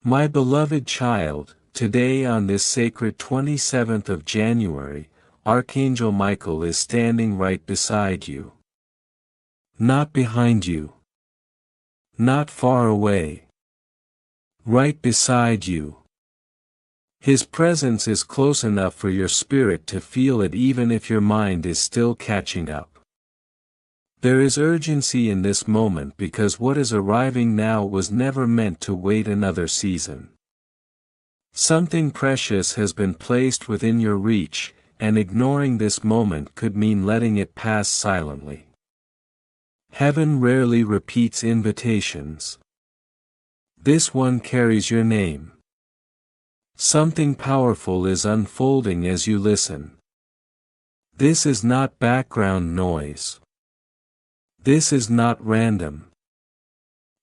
My beloved child, today on this sacred 27th of January, Archangel Michael is standing right beside you. Not behind you. Not far away. Right beside you. His presence is close enough for your spirit to feel it even if your mind is still catching up. There is urgency in this moment because what is arriving now was never meant to wait another season. Something precious has been placed within your reach, and ignoring this moment could mean letting it pass silently. Heaven rarely repeats invitations. This one carries your name. Something powerful is unfolding as you listen. This is not background noise. This is not random.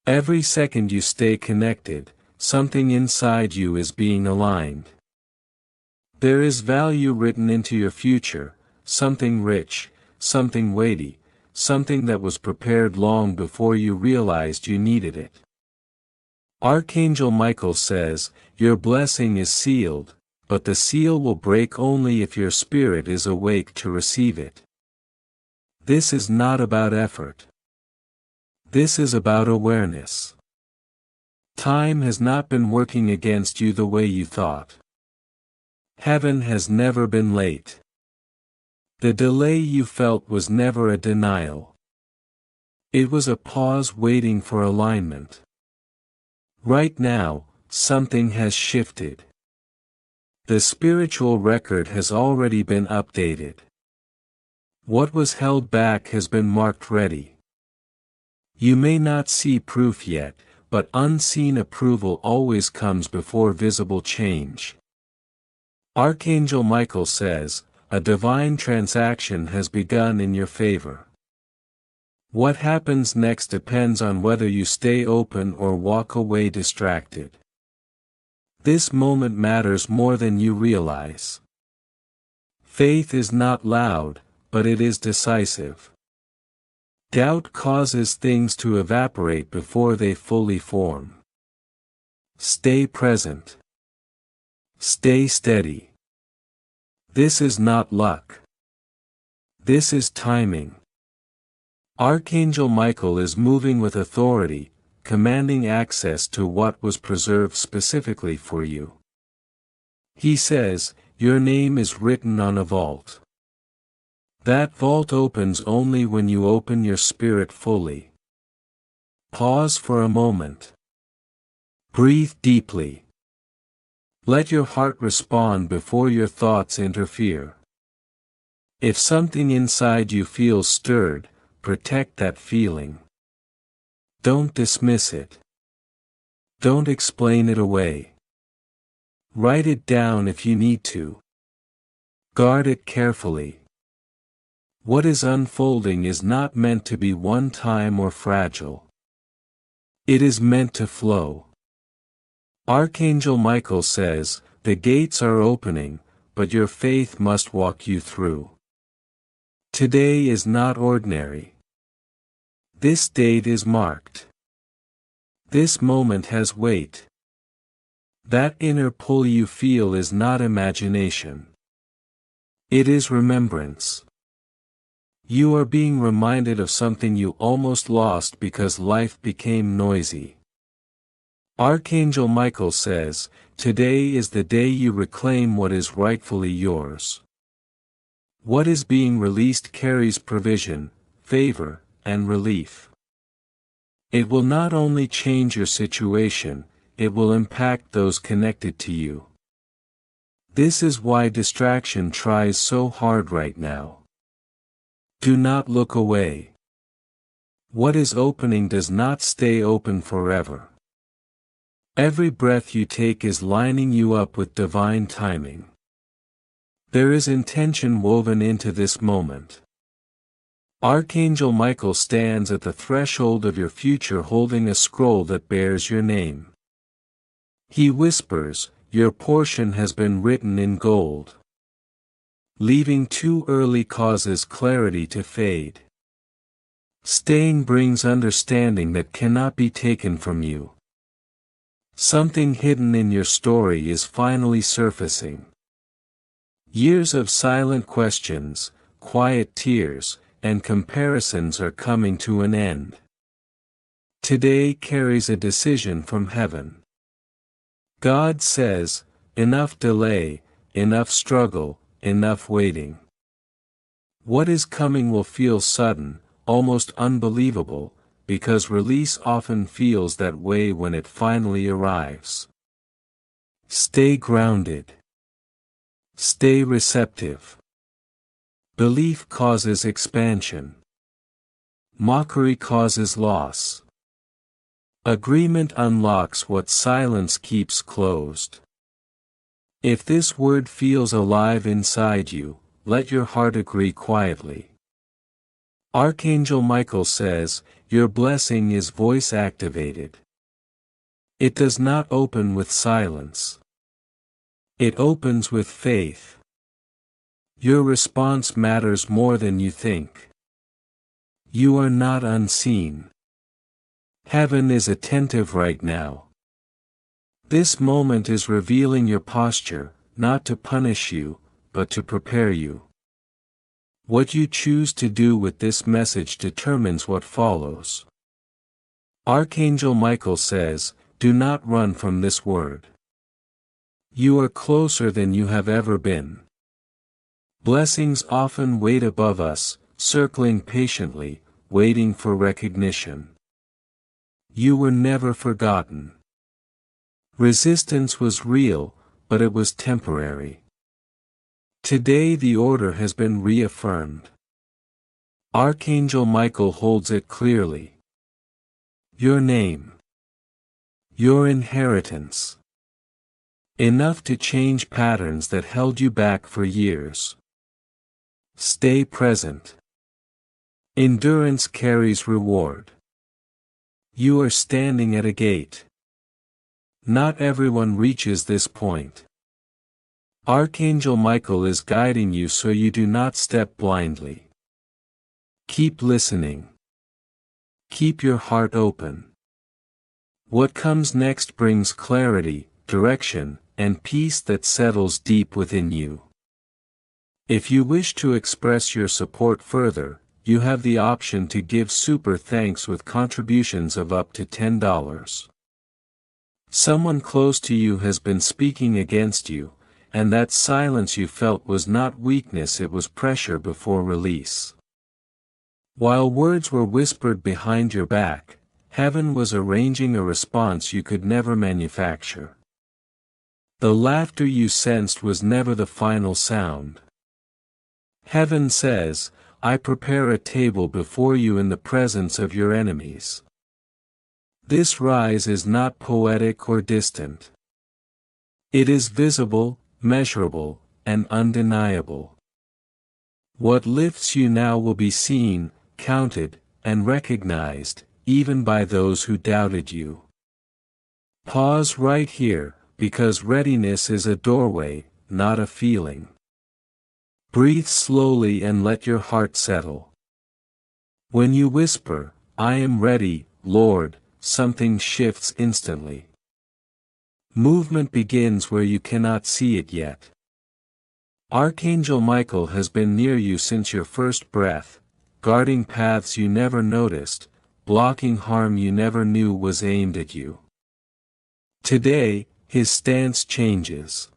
Every second you stay connected, something inside you is being aligned. There is value written into your future, something rich, something weighty, something that was prepared long before you realized you needed it. Archangel Michael says, your blessing is sealed, but the seal will break only if your spirit is awake to receive it. This is not about effort. This is about awareness. Time has not been working against you the way you thought. Heaven has never been late. The delay you felt was never a denial. It was a pause waiting for alignment. Right now, something has shifted. The spiritual record has already been updated. What was held back has been marked ready. You may not see proof yet, but unseen approval always comes before visible change. Archangel Michael says, a divine transaction has begun in your favor. What happens next depends on whether you stay open or walk away distracted. This moment matters more than you realize. Faith is not loud, but it is decisive. Doubt causes things to evaporate before they fully form. Stay present. Stay steady. This is not luck. This is timing. Archangel Michael is moving with authority, commanding access to what was preserved specifically for you. He says, your name is written on a vault. That vault opens only when you open your spirit fully. Pause for a moment. Breathe deeply. Let your heart respond before your thoughts interfere. If something inside you feels stirred, protect that feeling. Don't dismiss it. Don't explain it away. Write it down if you need to. Guard it carefully. What is unfolding is not meant to be one-time or fragile. It is meant to flow. Archangel Michael says, the gates are opening, but your faith must walk you through. Today is not ordinary. This date is marked. This moment has weight. That inner pull you feel is not imagination. It is remembrance. You are being reminded of something you almost lost because life became noisy. Archangel Michael says, today is the day you reclaim what is rightfully yours. What is being released carries provision, favor, and relief. It will not only change your situation, it will impact those connected to you. This is why distraction tries so hard right now. Do not look away. What is opening does not stay open forever. Every breath you take is lining you up with divine timing. There is intention woven into this moment. Archangel Michael stands at the threshold of your future holding a scroll that bears your name. He whispers, your portion has been written in gold. Leaving too early causes clarity to fade. Staying brings understanding that cannot be taken from you. Something hidden in your story is finally surfacing. Years of silent questions, quiet tears, and comparisons are coming to an end. Today carries a decision from heaven. God says, enough delay, enough struggle, enough waiting. What is coming will feel sudden, almost unbelievable, because release often feels that way when it finally arrives. Stay grounded. Stay receptive. Belief causes expansion. Mockery causes loss. Agreement unlocks what silence keeps closed. If this word feels alive inside you, let your heart agree quietly. Archangel Michael says, your blessing is voice activated. It does not open with silence. It opens with faith. Your response matters more than you think. You are not unseen. Heaven is attentive right now. This moment is revealing your posture, not to punish you, but to prepare you. What you choose to do with this message determines what follows. Archangel Michael says, do not run from this word. You are closer than you have ever been. Blessings often wait above us, circling patiently, waiting for recognition. You were never forgotten. Resistance was real, but it was temporary. Today the order has been reaffirmed. Archangel Michael holds it clearly. Your name. Your inheritance. Enough to change patterns that held you back for years. Stay present. Endurance carries reward. You are standing at a gate. Not everyone reaches this point. Archangel Michael is guiding you so you do not step blindly. Keep listening. Keep your heart open. What comes next brings clarity, direction, and peace that settles deep within you. If you wish to express your support further, you have the option to give super thanks with contributions of up to $10. Someone close to you has been speaking against you, and that silence you felt was not weakness, it was pressure before release. While words were whispered behind your back, heaven was arranging a response you could never manufacture. The laughter you sensed was never the final sound. Heaven says, I prepare a table before you in the presence of your enemies. This rise is not poetic or distant. It is visible, measurable, and undeniable. What lifts you now will be seen, counted, and recognized, even by those who doubted you. Pause right here, because readiness is a doorway, not a feeling. Breathe slowly and let your heart settle. When you whisper, I am ready, Lord, something shifts instantly. Movement begins where you cannot see it yet. Archangel Michael has been near you since your first breath, guarding paths you never noticed, blocking harm you never knew was aimed at you. Today, his stance changes.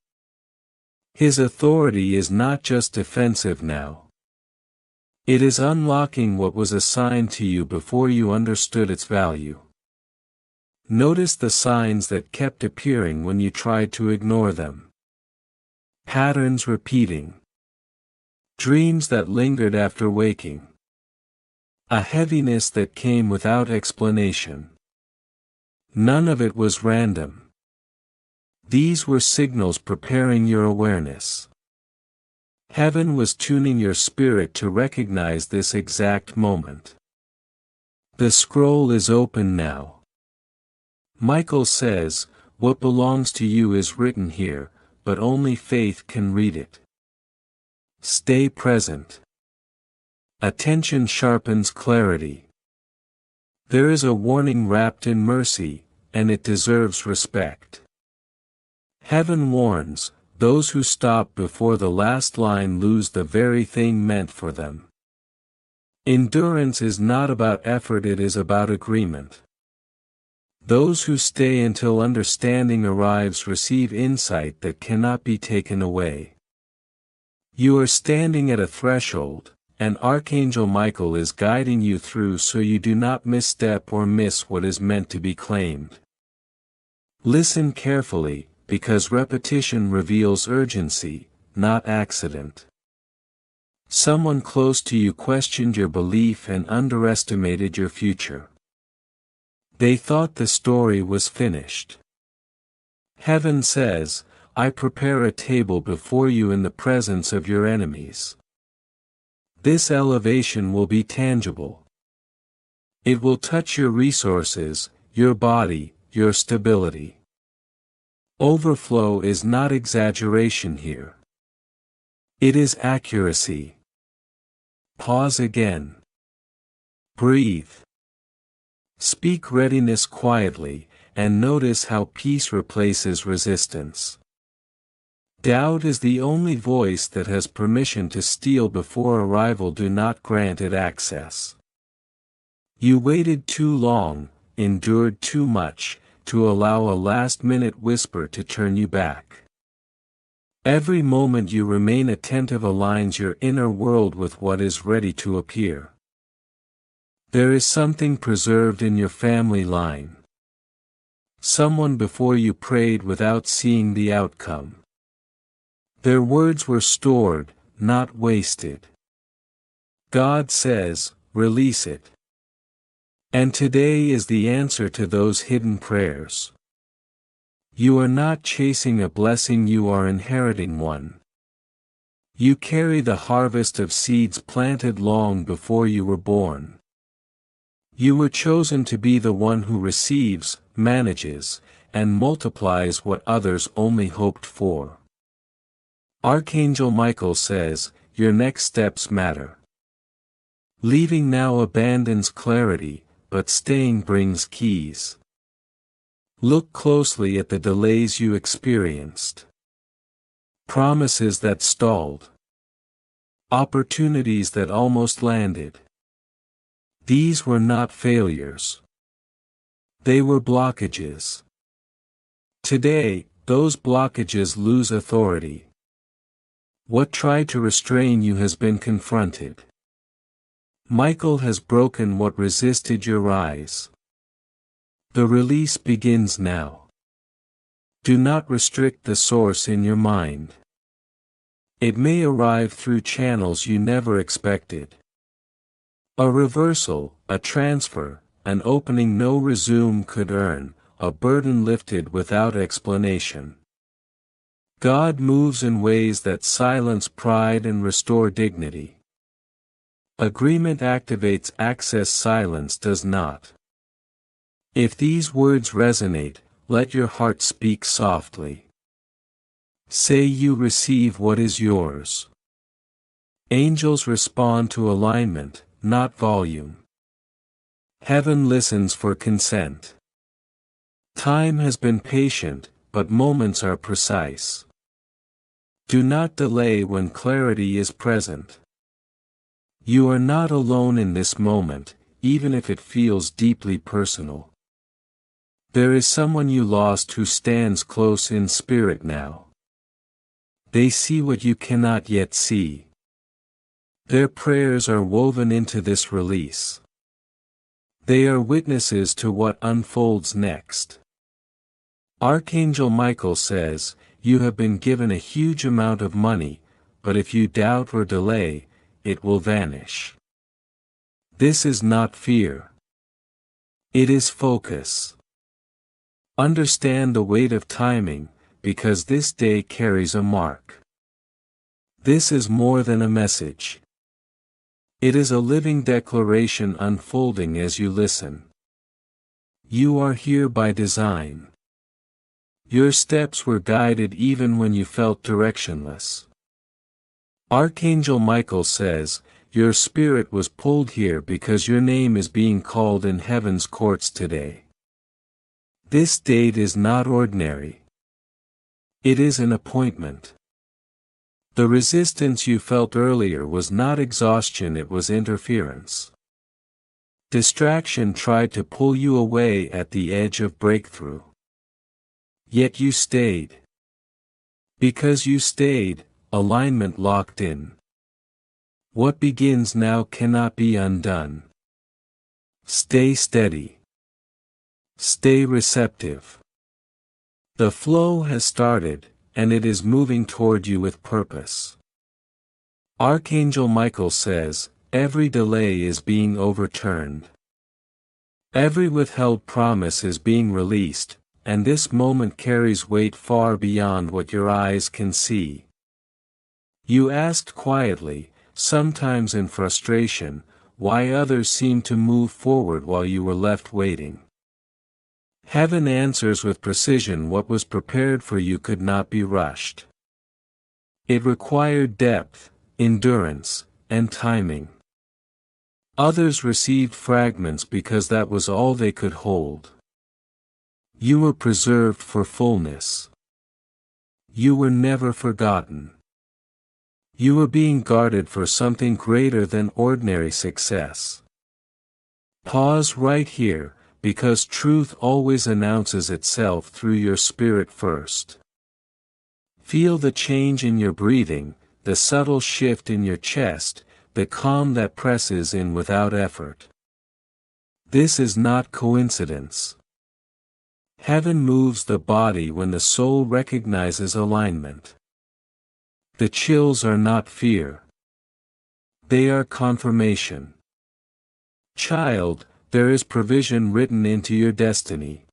His authority is not just defensive now. It is unlocking what was assigned to you before you understood its value. Notice the signs that kept appearing when you tried to ignore them. Patterns repeating. Dreams that lingered after waking. A heaviness that came without explanation. None of it was random. These were signals preparing your awareness. Heaven was tuning your spirit to recognize this exact moment. The scroll is open now. Michael says, what belongs to you is written here, but only faith can read it. Stay present. Attention sharpens clarity. There is a warning wrapped in mercy, and it deserves respect. Heaven warns, those who stop before the last line lose the very thing meant for them. Endurance is not about effort, it is about agreement. Those who stay until understanding arrives receive insight that cannot be taken away. You are standing at a threshold, and Archangel Michael is guiding you through so you do not misstep or miss what is meant to be claimed. Listen carefully, because repetition reveals urgency, not accident. Someone close to you questioned your belief and underestimated your future. They thought the story was finished. Heaven says, I prepare a table before you in the presence of your enemies. This elevation will be tangible. It will touch your resources, your body, your stability. Overflow is not exaggeration here. It is accuracy. Pause again. Breathe. Speak readiness quietly, and notice how peace replaces resistance. Doubt is the only voice that has permission to steal before arrival. Do not grant it access. You waited too long, endured too much, to allow a last-minute whisper to turn you back. Every moment you remain attentive aligns your inner world with what is ready to appear. There is something preserved in your family line. Someone before you prayed without seeing the outcome. Their words were stored, not wasted. God says, release it. And today is the answer to those hidden prayers. You are not chasing a blessing, you are inheriting one. You carry the harvest of seeds planted long before you were born. You were chosen to be the one who receives, manages, and multiplies what others only hoped for. Archangel Michael says, your next steps matter. Leaving now abandons clarity, but staying brings keys. Look closely at the delays you experienced. Promises that stalled. Opportunities that almost landed. These were not failures. They were blockages. Today, those blockages lose authority. What tried to restrain you has been confronted. Michael has broken what resisted your rise. The release begins now. Do not restrict the source in your mind. It may arrive through channels you never expected. A reversal, a transfer, an opening no resume could earn, a burden lifted without explanation. God moves in ways that silence pride and restore dignity. Agreement activates access, silence does not. If these words resonate, let your heart speak softly. Say you receive what is yours. Angels respond to alignment, not volume. Heaven listens for consent. Time has been patient, but moments are precise. Do not delay when clarity is present. You are not alone in this moment, even if it feels deeply personal. There is someone you lost who stands close in spirit now. They see what you cannot yet see. Their prayers are woven into this release. They are witnesses to what unfolds next. Archangel Michael says, you have been given a huge amount of money, but if you doubt or delay, it will vanish. This is not fear. It is focus. Understand the weight of timing, because this day carries a mark. This is more than a message. It is a living declaration unfolding as you listen. You are here by design. Your steps were guided even when you felt directionless. Archangel Michael says, your spirit was pulled here because your name is being called in heaven's courts today. This date is not ordinary. It is an appointment. The resistance you felt earlier was not exhaustion, it was interference. Distraction tried to pull you away at the edge of breakthrough. Yet you stayed. Because you stayed, alignment locked in. What begins now cannot be undone. Stay steady. Stay receptive. The flow has started, and it is moving toward you with purpose. Archangel Michael says, every delay is being overturned. Every withheld promise is being released, and this moment carries weight far beyond what your eyes can see. You asked quietly, sometimes in frustration, why others seemed to move forward while you were left waiting. Heaven answers with precision. What was prepared for you could not be rushed. It required depth, endurance, and timing. Others received fragments because that was all they could hold. You were preserved for fullness. You were never forgotten. You were being guarded for something greater than ordinary success. Pause right here, because truth always announces itself through your spirit first. Feel the change in your breathing, the subtle shift in your chest, the calm that presses in without effort. This is not coincidence. Heaven moves the body when the soul recognizes alignment. The chills are not fear. They are confirmation. Child, there is provision written into your destiny.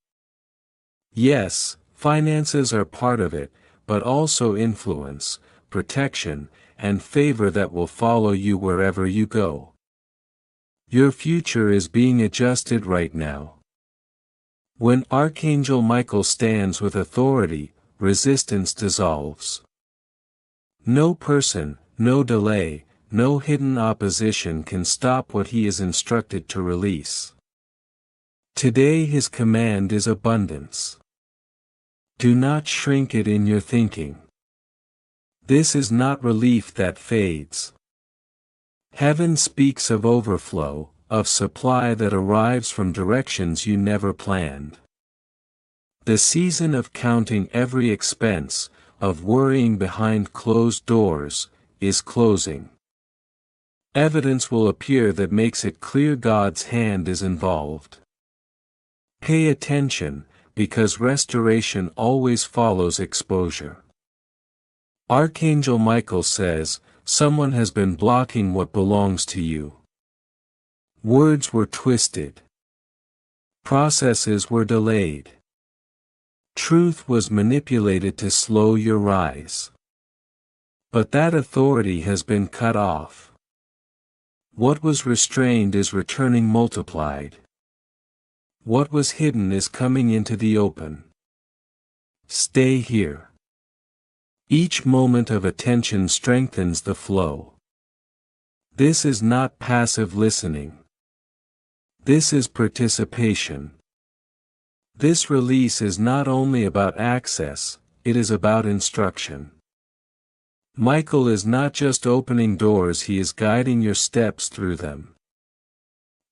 Yes, finances are part of it, but also influence, protection, and favor that will follow you wherever you go. Your future is being adjusted right now. When Archangel Michael stands with authority, resistance dissolves. No person, no delay, no hidden opposition can stop what he is instructed to release. Today his command is abundance. Do not shrink it in your thinking. This is not relief that fades. Heaven speaks of overflow, of supply that arrives from directions you never planned. The season of counting every expense, of worrying behind closed doors, is closing. Evidence will appear that makes it clear God's hand is involved. Pay attention, because restoration always follows exposure. Archangel Michael says, someone has been blocking what belongs to you. Words were twisted. Processes were delayed. Truth was manipulated to slow your rise. But that authority has been cut off. What was restrained is returning multiplied. What was hidden is coming into the open. Stay here. Each moment of attention strengthens the flow. This is not passive listening. This is participation. This release is not only about access, it is about instruction. Michael is not just opening doors, he is guiding your steps through them.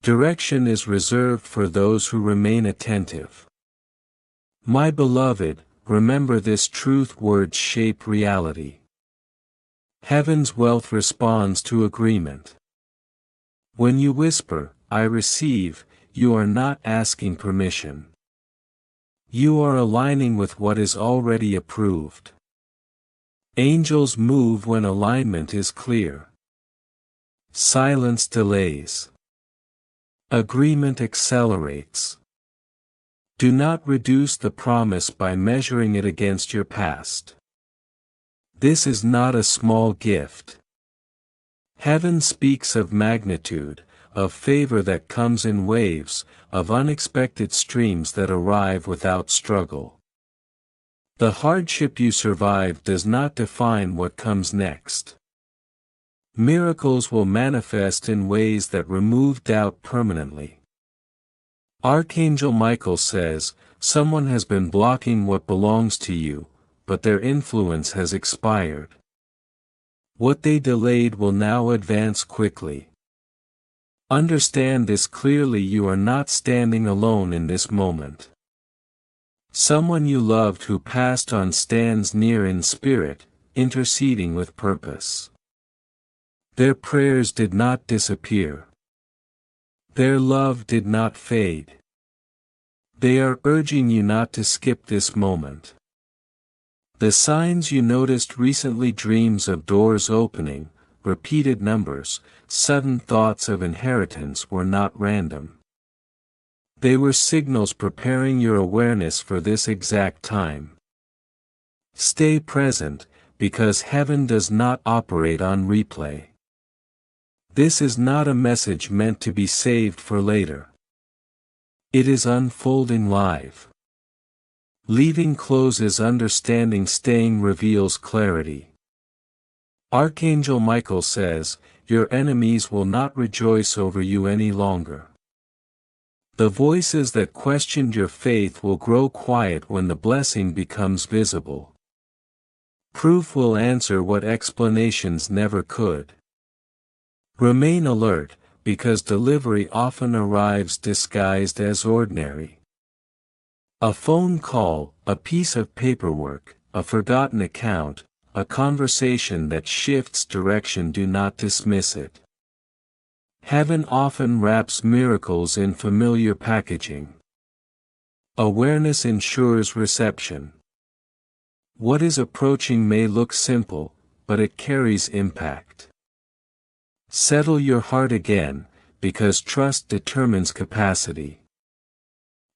Direction is reserved for those who remain attentive. My beloved, remember this truth: words shape reality. Heaven's wealth responds to agreement. When you whisper, I receive, you are not asking permission. You are aligning with what is already approved. Angels move when alignment is clear. Silence delays. Agreement accelerates. Do not reduce the promise by measuring it against your past. This is not a small gift. Heaven speaks of magnitude, of favor that comes in waves, of unexpected streams that arrive without struggle. The hardship you survived does not define what comes next. Miracles will manifest in ways that remove doubt permanently. Archangel Michael says, someone has been blocking what belongs to you, but their influence has expired. What they delayed will now advance quickly. Understand this clearly: you are not standing alone in this moment. Someone you loved who passed on stands near in spirit, interceding with purpose. Their prayers did not disappear. Their love did not fade. They are urging you not to skip this moment. The signs you noticed recently: dreams of doors opening, repeated numbers, sudden thoughts of inheritance, were not random. They were signals preparing your awareness for this exact time. Stay present, because heaven does not operate on replay. This is not a message meant to be saved for later. It is unfolding live. Leaving closes understanding, staying reveals clarity. Archangel Michael says, your enemies will not rejoice over you any longer. The voices that questioned your faith will grow quiet when the blessing becomes visible. Proof will answer what explanations never could. Remain alert, because delivery often arrives disguised as ordinary. A phone call, a piece of paperwork, a forgotten account, a conversation that shifts direction. Do not dismiss it. Heaven often wraps miracles in familiar packaging. Awareness ensures reception. What is approaching may look simple, but it carries impact. Settle your heart again, because trust determines capacity.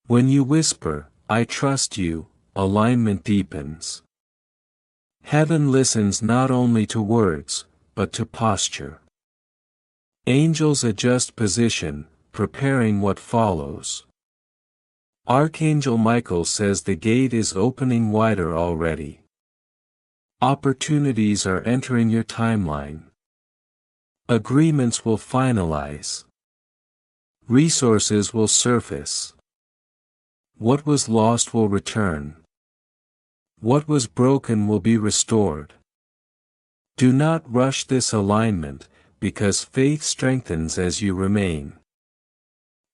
When you whisper, I trust you, alignment deepens. Heaven listens not only to words, but to posture. Angels adjust position, preparing what follows. Archangel Michael says the gate is opening wider already. Opportunities are entering your timeline. Agreements will finalize. Resources will surface. What was lost will return. What was broken will be restored. Do not rush this alignment, because faith strengthens as you remain.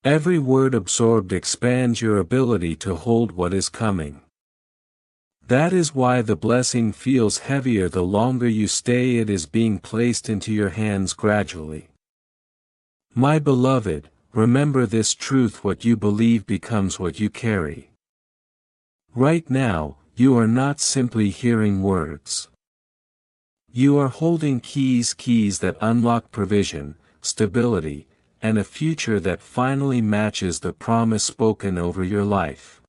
Every word absorbed expands your ability to hold what is coming. That is why the blessing feels heavier the longer you stay. It is being placed into your hands gradually. My beloved, remember this truth: what you believe becomes what you carry. Right now, you are not simply hearing words. You are holding keys that unlock provision, stability, and a future that finally matches the promise spoken over your life.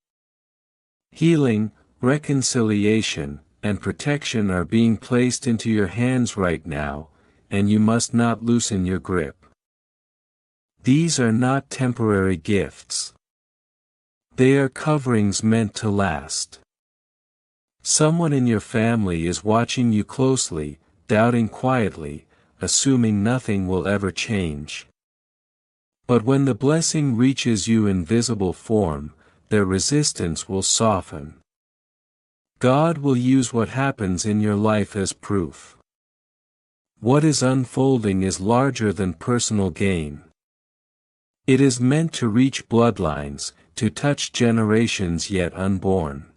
Healing, reconciliation, and protection are being placed into your hands right now, and you must not loosen your grip. These are not temporary gifts. They are coverings meant to last. Someone in your family is watching you closely, doubting quietly, assuming nothing will ever change. But when the blessing reaches you in visible form, their resistance will soften. God will use what happens in your life as proof. What is unfolding is larger than personal gain. It is meant to reach bloodlines, to touch generations yet unborn.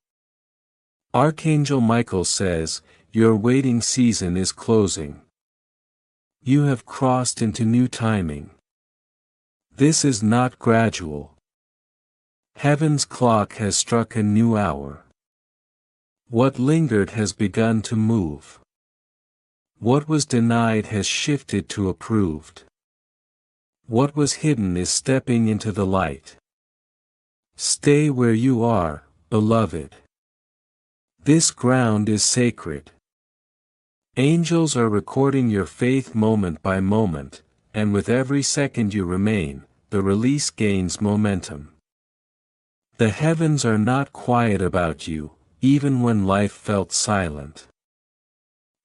Archangel Michael says, your waiting season is closing. You have crossed into new timing. This is not gradual. Heaven's clock has struck a new hour. What lingered has begun to move. What was denied has shifted to approved. What was hidden is stepping into the light. Stay where you are, beloved. This ground is sacred. Angels are recording your faith moment by moment, and with every second you remain, the release gains momentum. The heavens are not quiet about you, even when life felt silent.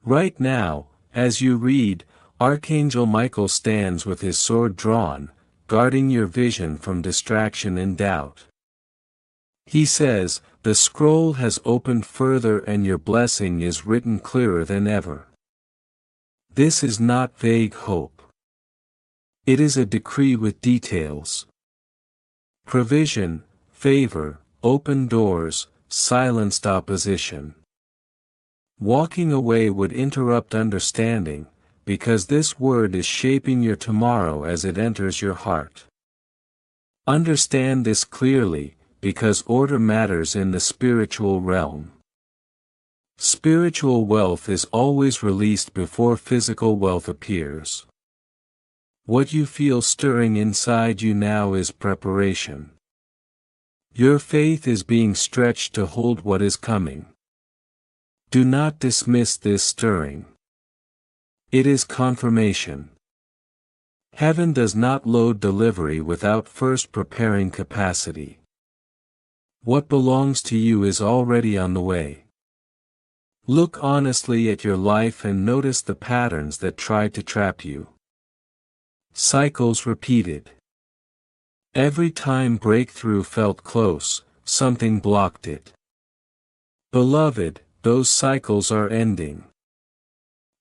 Right now, as you read, Archangel Michael stands with his sword drawn, guarding your vision from distraction and doubt. He says, the scroll has opened further and your blessing is written clearer than ever. This is not vague hope. It is a decree with details. Provision, favor, open doors, silenced opposition. Walking away would interrupt understanding, because this word is shaping your tomorrow as it enters your heart. Understand this clearly, because order matters in the spiritual realm. Spiritual wealth is always released before physical wealth appears. What you feel stirring inside you now is preparation. Your faith is being stretched to hold what is coming. Do not dismiss this stirring. It is confirmation. Heaven does not load delivery without first preparing capacity. What belongs to you is already on the way. Look honestly at your life and notice the patterns that try to trap you. Cycles repeated. Every time breakthrough felt close, something blocked it. Beloved, those cycles are ending.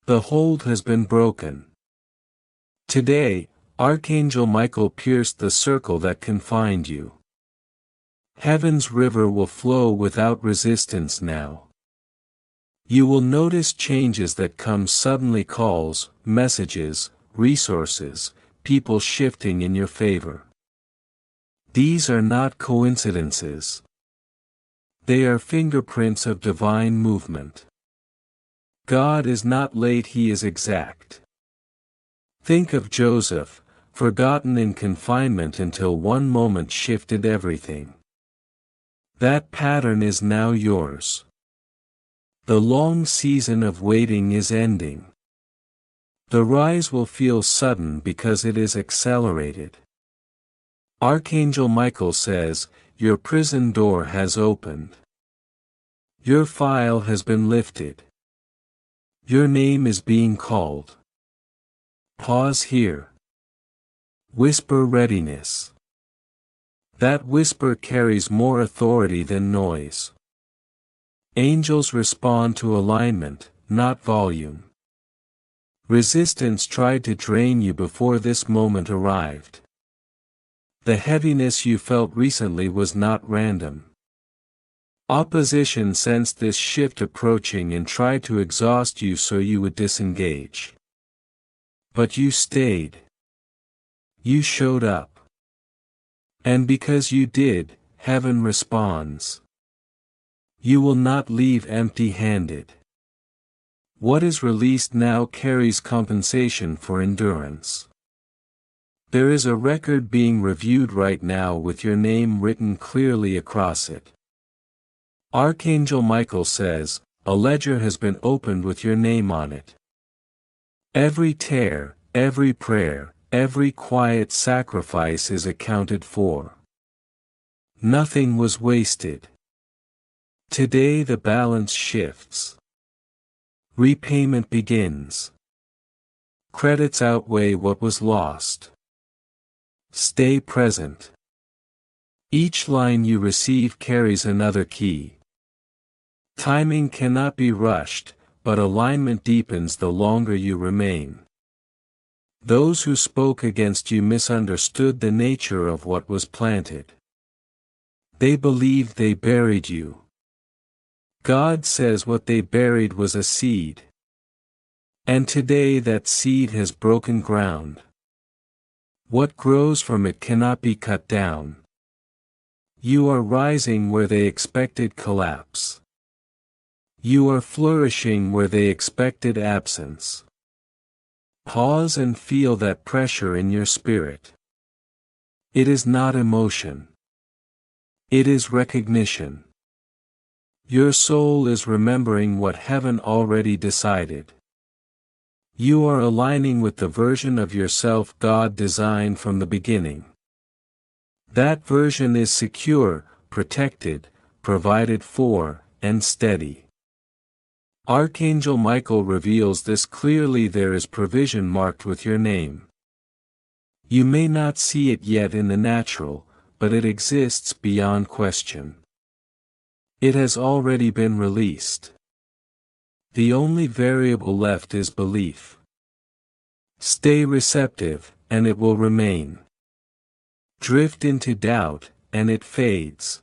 The hold has been broken. Today, Archangel Michael pierced the circle that confined you. Heaven's river will flow without resistance now. You will notice changes that come suddenly: calls, messages, resources, people shifting in your favor. These are not coincidences. They are fingerprints of divine movement. God is not late, He is exact. Think of Joseph, forgotten in confinement until one moment shifted everything. That pattern is now yours. The long season of waiting is ending. The rise will feel sudden because it is accelerated. Archangel Michael says, your prison door has opened. Your file has been lifted. Your name is being called. Pause here. Whisper readiness. That whisper carries more authority than noise. Angels respond to alignment, not volume. Resistance tried to drain you before this moment arrived. The heaviness you felt recently was not random. Opposition sensed this shift approaching and tried to exhaust you so you would disengage. But you stayed. You showed up. And because you did, heaven responds. You will not leave empty-handed. What is released now carries compensation for endurance. There is a record being reviewed right now with your name written clearly across it. Archangel Michael says, a ledger has been opened with your name on it. Every tear, every prayer, every quiet sacrifice is accounted for. Nothing was wasted. Today the balance shifts. Repayment begins. Credits outweigh what was lost. Stay present. Each line you receive carries another key. Timing cannot be rushed, but alignment deepens the longer you remain. Those who spoke against you misunderstood the nature of what was planted. They believed they buried you. God says what they buried was a seed. And today that seed has broken ground. What grows from it cannot be cut down. You are rising where they expected collapse. You are flourishing where they expected absence. Pause and feel that pressure in your spirit. It is not emotion. It is recognition. Your soul is remembering what heaven already decided. You are aligning with the version of yourself God designed from the beginning. That version is secure, protected, provided for, and steady. Archangel Michael reveals this clearly: there is provision marked with your name. You may not see it yet in the natural, but it exists beyond question. It has already been released. The only variable left is belief. Stay receptive, and it will remain. Drift into doubt, and it fades.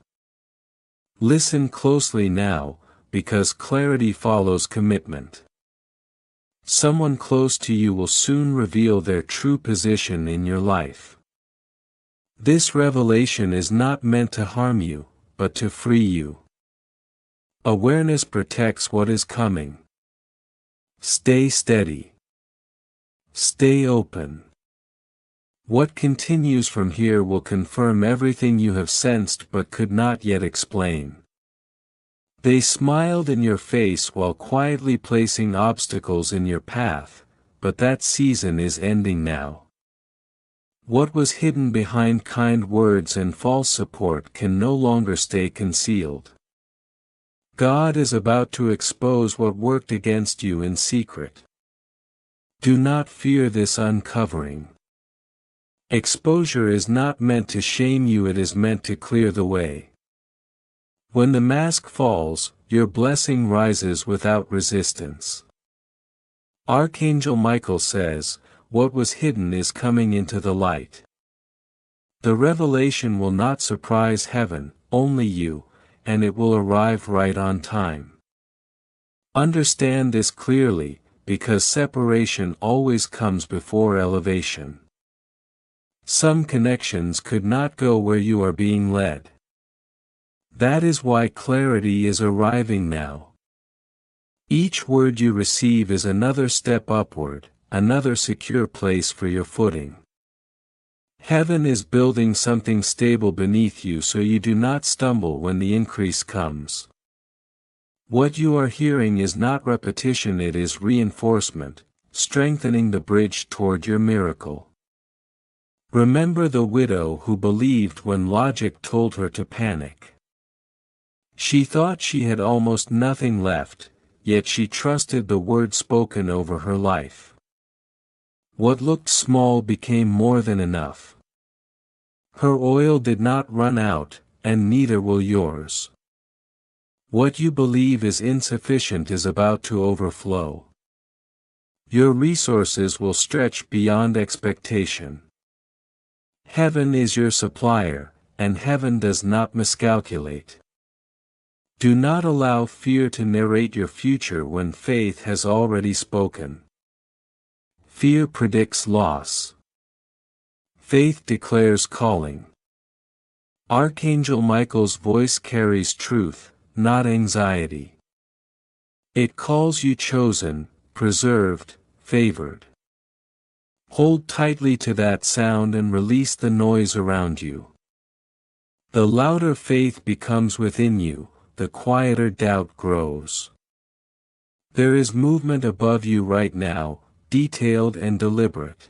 Listen closely now, because clarity follows commitment. Someone close to you will soon reveal their true position in your life. This revelation is not meant to harm you, but to free you. Awareness protects what is coming. Stay steady. Stay open. What continues from here will confirm everything you have sensed but could not yet explain. They smiled in your face while quietly placing obstacles in your path, but that season is ending now. What was hidden behind kind words and false support can no longer stay concealed. God is about to expose what worked against you in secret. Do not fear this uncovering. Exposure is not meant to shame you, it is meant to clear the way. When the mask falls, your blessing rises without resistance. Archangel Michael says, what was hidden is coming into the light. The revelation will not surprise heaven, only you, and it will arrive right on time. Understand this clearly, because separation always comes before elevation. Some connections could not go where you are being led. That is why clarity is arriving now. Each word you receive is another step upward, another secure place for your footing. Heaven is building something stable beneath you so you do not stumble when the increase comes. What you are hearing is not repetition, it is reinforcement, strengthening the bridge toward your miracle. Remember the widow who believed when logic told her to panic. She thought she had almost nothing left, yet she trusted the word spoken over her life. What looked small became more than enough. Her oil did not run out, and neither will yours. What you believe is insufficient is about to overflow. Your resources will stretch beyond expectation. Heaven is your supplier, and heaven does not miscalculate. Do not allow fear to narrate your future when faith has already spoken. Fear predicts loss. Faith declares calling. Archangel Michael's voice carries truth, not anxiety. It calls you chosen, preserved, favored. Hold tightly to that sound and release the noise around you. The louder faith becomes within you, the quieter doubt grows. There is movement above you right now, detailed and deliberate.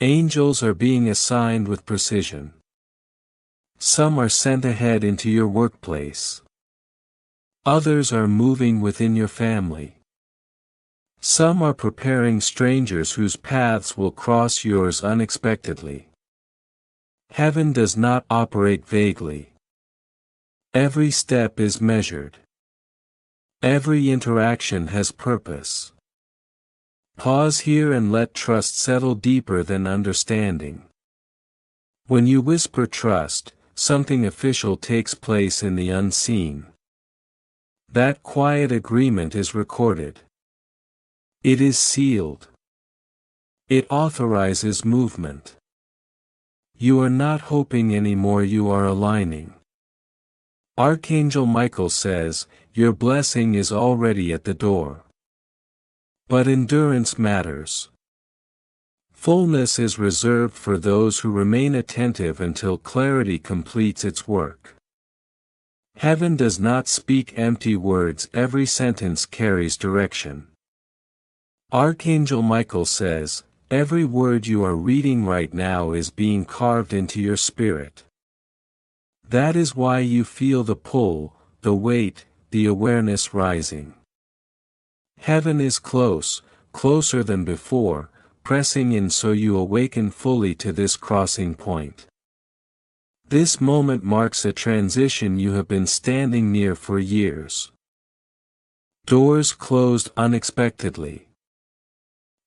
Angels are being assigned with precision. Some are sent ahead into your workplace. Others are moving within your family. Some are preparing strangers whose paths will cross yours unexpectedly. Heaven does not operate vaguely. Every step is measured. Every interaction has purpose. Pause here and let trust settle deeper than understanding. When you whisper trust, something official takes place in the unseen. That quiet agreement is recorded. It is sealed. It authorizes movement. You are not hoping anymore, you are aligning. Archangel Michael says, your blessing is already at the door. But endurance matters. Fullness is reserved for those who remain attentive until clarity completes its work. Heaven does not speak empty words, every sentence carries direction. Archangel Michael says, every word you are reading right now is being carved into your spirit. That is why you feel the pull, the weight, the awareness rising. Heaven is close, closer than before, pressing in so you awaken fully to this crossing point. This moment marks a transition you have been standing near for years. Doors closed unexpectedly.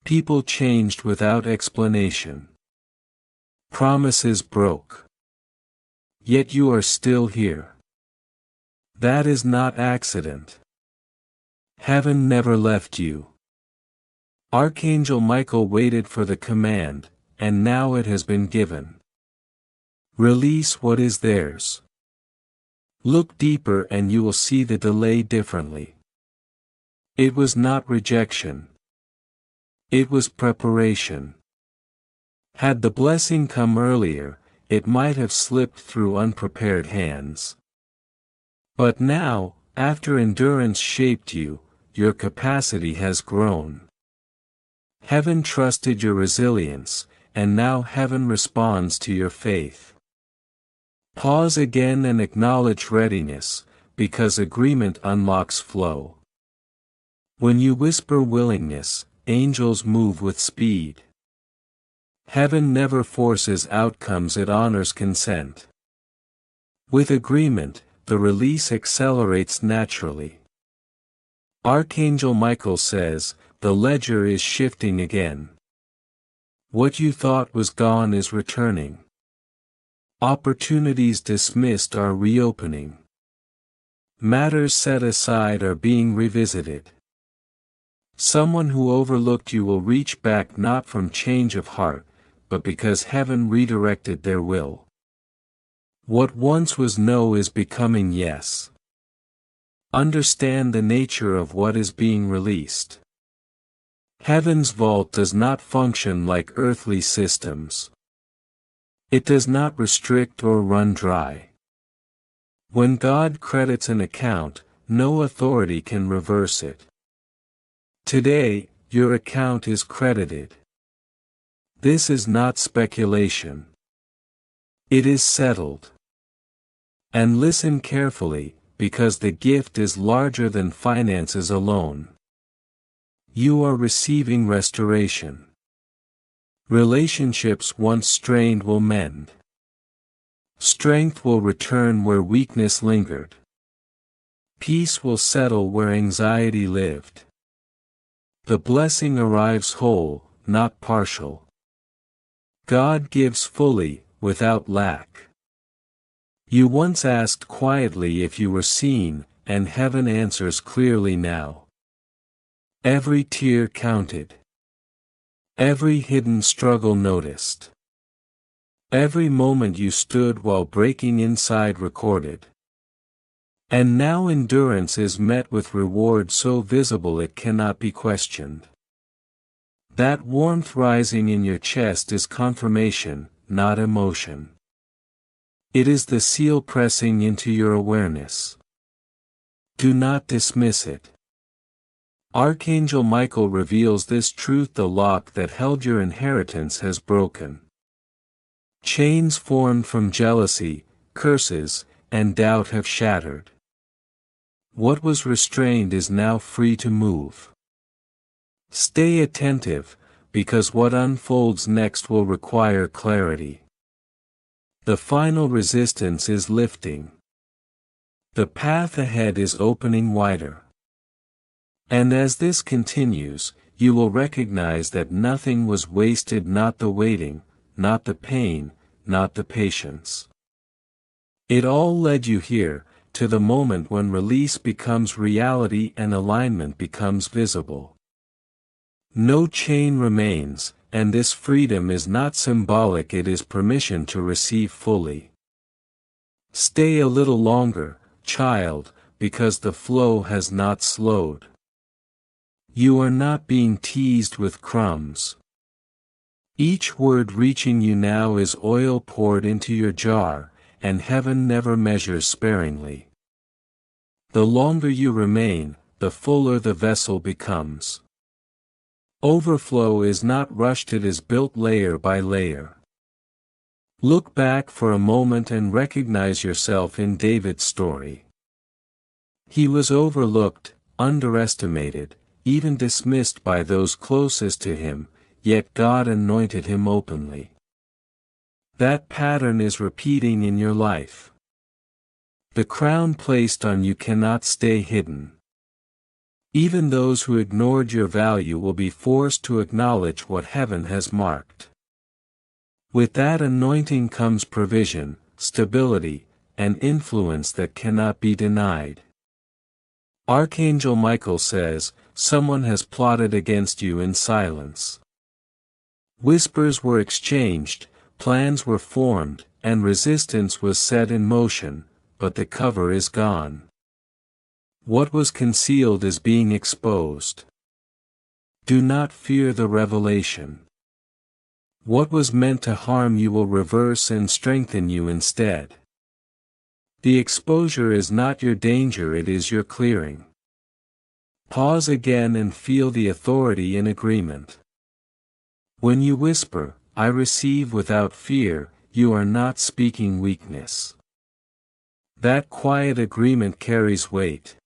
People changed without explanation. Promises broke. Yet you are still here. That is not accident. Heaven never left you. Archangel Michael waited for the command, and now it has been given. Release what is theirs. Look deeper and you will see the delay differently. It was not rejection. It was preparation. Had the blessing come earlier, it might have slipped through unprepared hands. But now, after endurance shaped you, your capacity has grown. Heaven trusted your resilience, and now heaven responds to your faith. Pause again and acknowledge readiness, because agreement unlocks flow. When you whisper willingness, angels move with speed. Heaven never forces outcomes, it honors consent. With agreement, the release accelerates naturally. Archangel Michael says, the ledger is shifting again. What you thought was gone is returning. Opportunities dismissed are reopening. Matters set aside are being revisited. Someone who overlooked you will reach back not from change of heart, but because heaven redirected their will. What once was no is becoming yes. Understand the nature of what is being released. Heaven's vault does not function like earthly systems. It does not restrict or run dry. When God credits an account, no authority can reverse it. Today, your account is credited. This is not speculation. It is settled. And listen carefully, because the gift is larger than finances alone. You are receiving restoration. Relationships once strained will mend. Strength will return where weakness lingered. Peace will settle where anxiety lived. The blessing arrives whole, not partial. God gives fully, without lack. You once asked quietly if you were seen, and heaven answers clearly now. Every tear counted. Every hidden struggle noticed. Every moment you stood while breaking inside recorded. And now endurance is met with reward so visible it cannot be questioned. That warmth rising in your chest is confirmation, not emotion. It is the seal pressing into your awareness. Do not dismiss it. Archangel Michael reveals this truth: the lock that held your inheritance has broken. Chains formed from jealousy, curses, and doubt have shattered. What was restrained is now free to move. Stay attentive, because what unfolds next will require clarity. The final resistance is lifting. The path ahead is opening wider. And as this continues, you will recognize that nothing was wasted, not the waiting, not the pain, not the patience. It all led you here, to the moment when release becomes reality and alignment becomes visible. No chain remains, and this freedom is not symbolic, it is permission to receive fully. Stay a little longer, child, because the flow has not slowed. You are not being teased with crumbs. Each word reaching you now is oil poured into your jar, and heaven never measures sparingly. The longer you remain, the fuller the vessel becomes. Overflow is not rushed, it is built layer by layer. Look back for a moment and recognize yourself in David's story. He was overlooked, underestimated, even dismissed by those closest to him, yet God anointed him openly. That pattern is repeating in your life. The crown placed on you cannot stay hidden. Even those who ignored your value will be forced to acknowledge what heaven has marked. With that anointing comes provision, stability, and influence that cannot be denied. Archangel Michael says, "Someone has plotted against you in silence." Whispers were exchanged, plans were formed, and resistance was set in motion, but the cover is gone. What was concealed is being exposed. Do not fear the revelation. What was meant to harm you will reverse and strengthen you instead. The exposure is not your danger, it is your clearing. Pause again and feel the authority in agreement. When you whisper, "I receive without fear," you are not speaking weakness. That quiet agreement carries weight.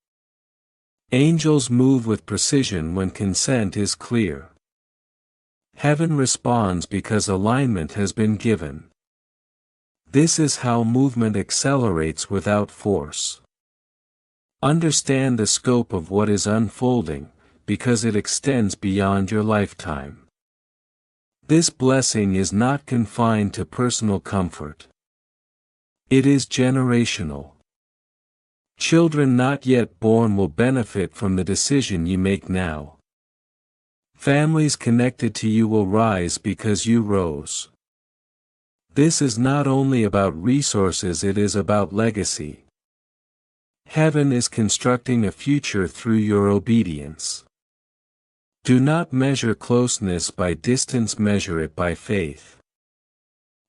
Angels move with precision when consent is clear. Heaven responds because alignment has been given. This is how movement accelerates without force. Understand the scope of what is unfolding, because it extends beyond your lifetime. This blessing is not confined to personal comfort. It is generational. Children not yet born will benefit from the decision you make now. Families connected to you will rise because you rose. This is not only about resources, it is about legacy. Heaven is constructing a future through your obedience. Do not measure closeness by distance, measure it by faith.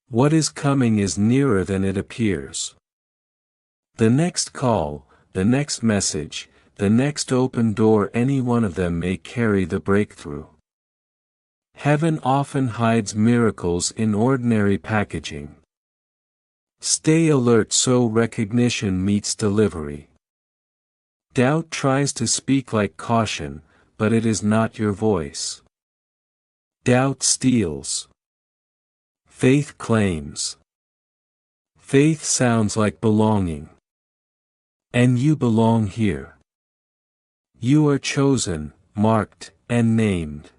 What is coming is nearer than it appears. The next call, the next message, the next open door, any one of them may carry the breakthrough. Heaven often hides miracles in ordinary packaging. Stay alert so recognition meets delivery. Doubt tries to speak like caution, but it is not your voice. Doubt steals. Faith claims. Faith sounds like belonging. And you belong here. You are chosen, marked, and named.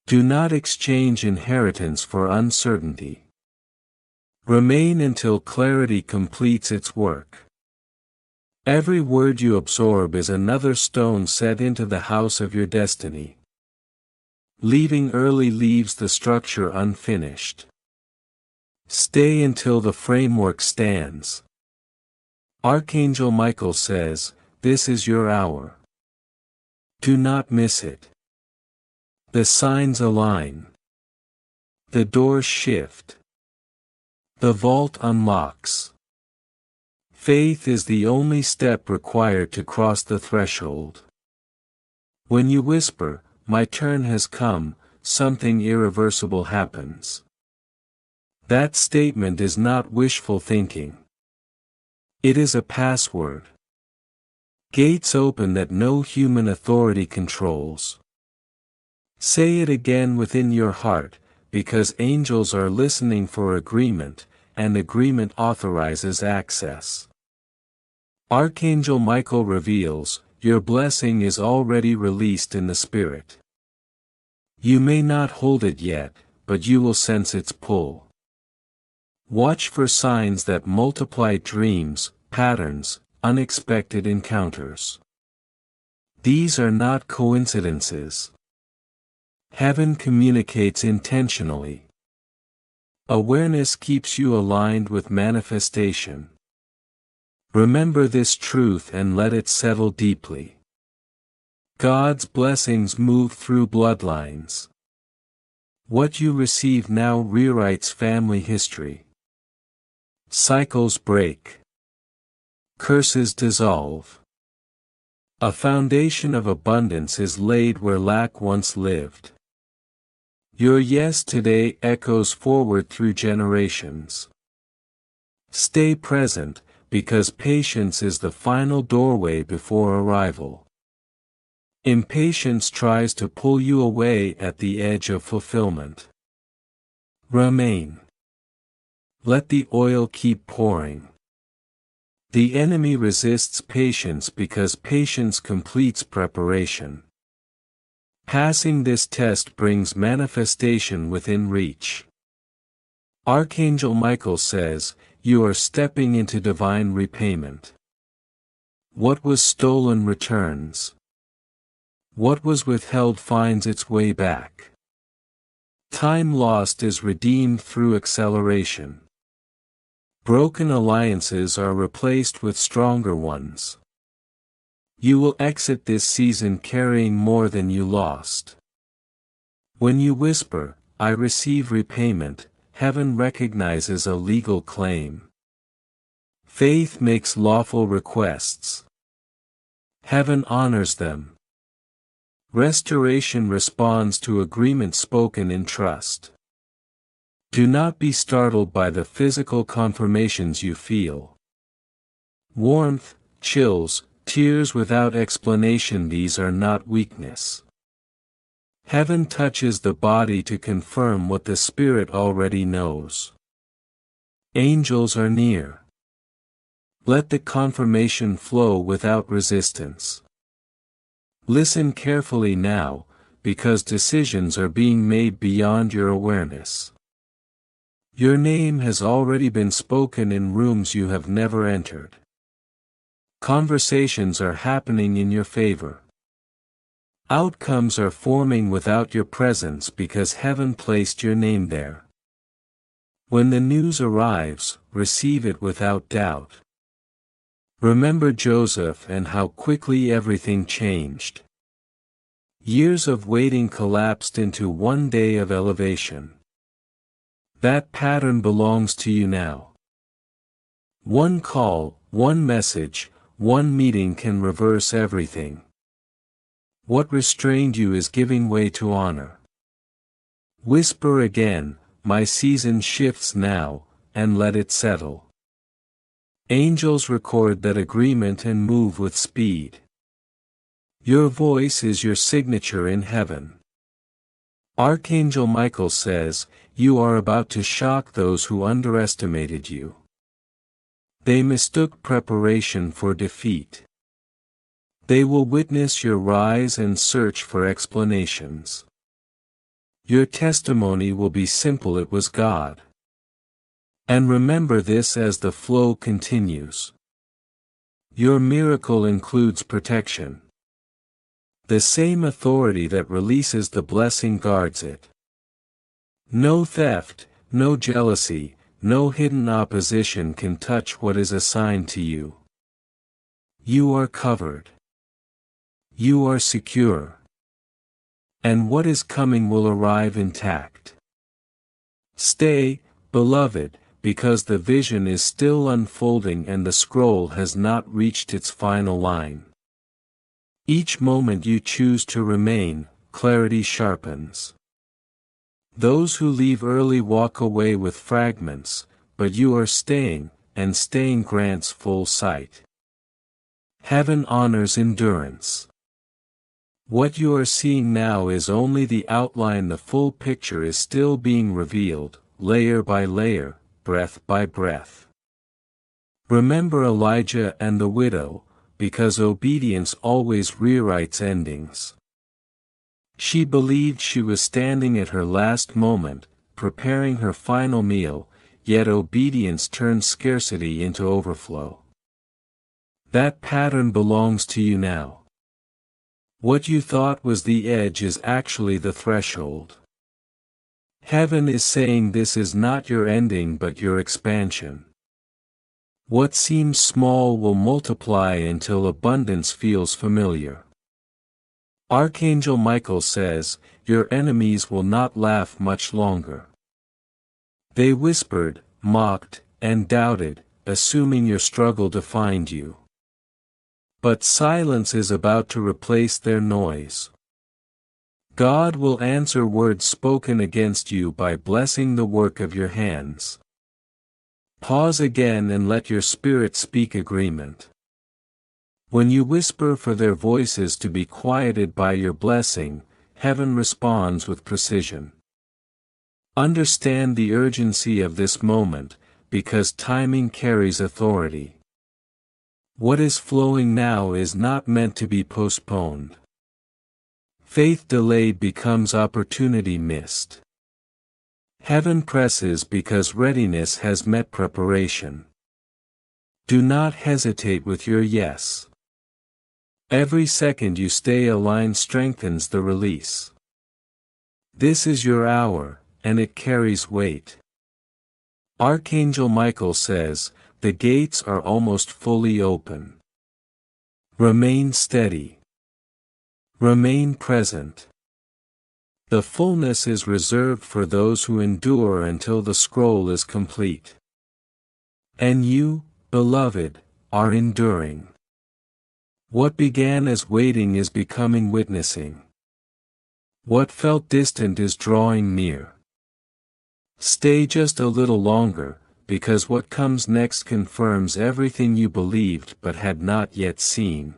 Do not exchange inheritance for uncertainty. Remain until clarity completes its work. Every word you absorb is another stone set into the house of your destiny. Leaving early leaves the structure unfinished. Stay until the framework stands. Archangel Michael says, "This is your hour." Do not miss it. The signs align. The doors shift. The vault unlocks. Faith is the only step required to cross the threshold. When you whisper, "My turn has come," something irreversible happens. That statement is not wishful thinking. It is a password. Gates open that no human authority controls. Say it again within your heart, because angels are listening for agreement, and agreement authorizes access. Archangel Michael reveals, your blessing is already released in the Spirit. You may not hold it yet, but you will sense its pull. Watch for signs that multiply dreams, patterns, unexpected encounters. These are not coincidences. Heaven communicates intentionally. Awareness keeps you aligned with manifestation. Remember this truth and let it settle deeply. God's blessings move through bloodlines. What you receive now rewrites family history. Cycles break. Curses dissolve. A foundation of abundance is laid where lack once lived. Your yes today echoes forward through generations. Stay present, because patience is the final doorway before arrival. Impatience tries to pull you away at the edge of fulfillment. Remain. Let the oil keep pouring. The enemy resists patience because patience completes preparation. Passing this test brings manifestation within reach. Archangel Michael says, "You are stepping into divine repayment. What was stolen returns. What was withheld finds its way back. Time lost is redeemed through acceleration. Broken alliances are replaced with stronger ones. You will exit this season carrying more than you lost. When you whisper, 'I receive repayment,' heaven recognizes a legal claim. Faith makes lawful requests. Heaven honors them. Restoration responds to agreement spoken in trust. Do not be startled by the physical confirmations you feel. Warmth, chills, tears without explanation, these are not weakness. Heaven touches the body to confirm what the spirit already knows. Angels are near. Let the confirmation flow without resistance. Listen carefully now, because decisions are being made beyond your awareness. Your name has already been spoken in rooms you have never entered. Conversations are happening in your favor. Outcomes are forming without your presence because heaven placed your name there. When the news arrives, receive it without doubt. Remember Joseph and how quickly everything changed. Years of waiting collapsed into one day of elevation. That pattern belongs to you now. One call, one message, one meeting can reverse everything. What restrained you is giving way to honor. Whisper again, "My season shifts now," and let it settle. Angels record that agreement and move with speed. Your voice is your signature in heaven. Archangel Michael says, "You are about to shock those who underestimated you. They mistook preparation for defeat. They will witness your rise and search for explanations. Your testimony will be simple: it was God." And remember this as the flow continues. Your miracle includes protection. The same authority that releases the blessing guards it. No theft, no jealousy, no hidden opposition can touch what is assigned to you. You are covered. You are secure. And what is coming will arrive intact. Stay, beloved, because the vision is still unfolding and the scroll has not reached its final line. Each moment you choose to remain, clarity sharpens. Those who leave early walk away with fragments, but you are staying, and staying grants full sight. Heaven honors endurance. What you are seeing now is only the outline. The full picture is still being revealed, layer by layer, breath by breath. Remember Elijah and the widow, because obedience always rewrites endings. She believed she was standing at her last moment, preparing her final meal, yet obedience turned scarcity into overflow. That pattern belongs to you now. What you thought was the edge is actually the threshold. Heaven is saying this is not your ending but your expansion. What seems small will multiply until abundance feels familiar. Archangel Michael says, "Your enemies will not laugh much longer." They whispered, mocked, and doubted, assuming your struggle defined you. But silence is about to replace their noise. God will answer words spoken against you by blessing the work of your hands. Pause again and let your spirit speak agreement. When you whisper for their voices to be quieted by your blessing, heaven responds with precision. Understand the urgency of this moment, because timing carries authority. What is flowing now is not meant to be postponed. Faith delayed becomes opportunity missed. Heaven presses because readiness has met preparation. Do not hesitate with your yes. Every second you stay aligned strengthens the release. This is your hour, and it carries weight. Archangel Michael says, the gates are almost fully open. Remain steady. Remain present. The fullness is reserved for those who endure until the scroll is complete. And you, beloved, are enduring. What began as waiting is becoming witnessing. What felt distant is drawing near. Stay just a little longer, because what comes next confirms everything you believed but had not yet seen.